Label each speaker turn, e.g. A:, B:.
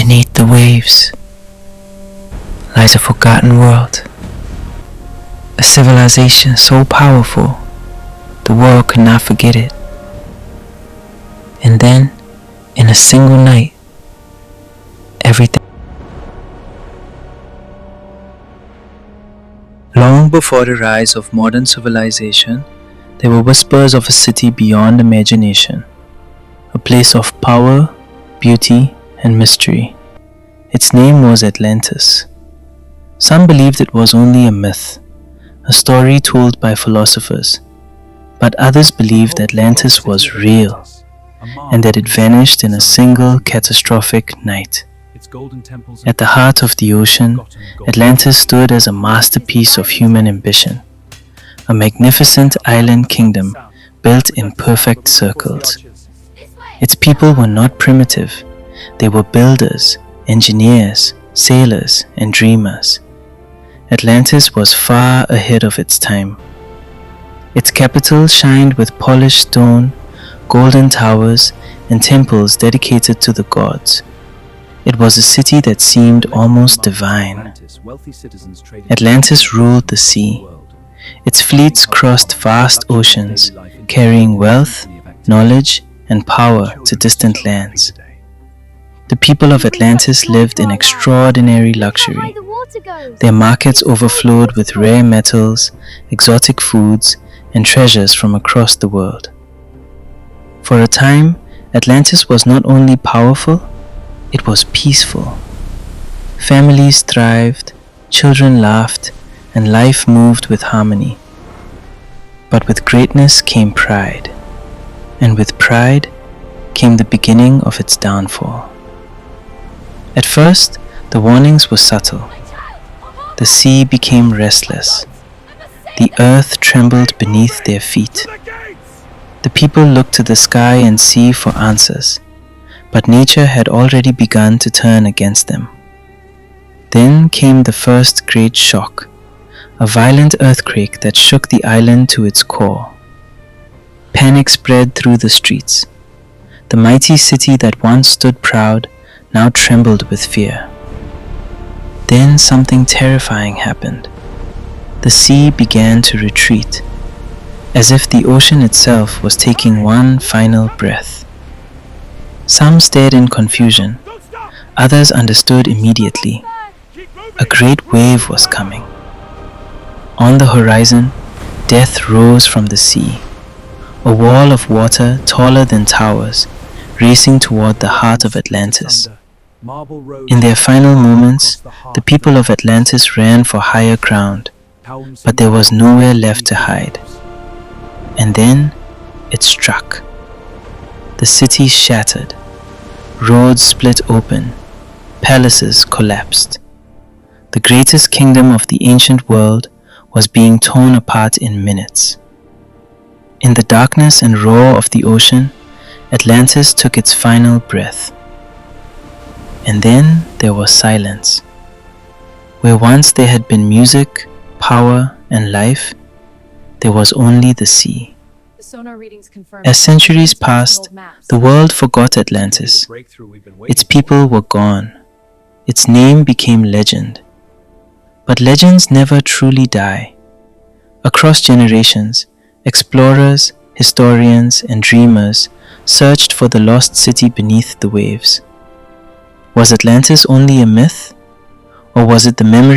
A: Beneath the waves lies a forgotten world, a civilization so powerful the world could not forget it. And then, in a single night, everything. Long before the rise of modern civilization, there were whispers of a city beyond imagination, a place of power, beauty, and mystery. Its name was Atlantis. Some believed it was only a myth, a story told by philosophers, but others believed Atlantis was real, and that it vanished in a single catastrophic night. At the heart of the ocean, Atlantis stood as a masterpiece of human ambition, a magnificent island kingdom built in perfect circles. Its people were not primitive. They were builders, engineers, sailors, and dreamers. Atlantis was far ahead of its time. Its capital shined with polished stone, golden towers, and temples dedicated to the gods. It was a city that seemed almost divine. Atlantis ruled the sea. Its fleets crossed vast oceans, carrying wealth, knowledge, and power to distant lands. The people of Atlantis lived in extraordinary luxury. Their markets overflowed with rare metals, exotic foods, and treasures from across the world. For a time, Atlantis was not only powerful, it was peaceful. Families thrived, children laughed, and life moved with harmony. But with greatness came pride, and with pride came the beginning of its downfall. At first, the warnings were subtle. The sea became restless. The earth trembled beneath their feet. The people looked to the sky and sea for answers, but nature had already begun to turn against them. Then came the first great shock, a violent earthquake that shook the island to its core. Panic spread through the streets. The mighty city that once stood proud now trembled with fear. Then something terrifying happened. The sea began to retreat, as if the ocean itself was taking one final breath. Some stared in confusion. Others understood immediately. A great wave was coming. On the horizon, death rose from the sea, a wall of water taller than towers, racing toward the heart of Atlantis. In their final moments, the people of Atlantis ran for higher ground, but there was nowhere left to hide. And then it struck. The city shattered. Roads split open. Palaces collapsed. The greatest kingdom of the ancient world was being torn apart in minutes. In the darkness and roar of the ocean, Atlantis took its final breath. And then there was silence. Where once there had been music, power, and life, there was only the sea. As centuries passed, the world forgot Atlantis. Its people were gone. Its name became legend. But legends never truly die. Across generations, explorers, historians, and dreamers searched for the lost city beneath the waves. Was Atlantis only a myth? Or was it the memory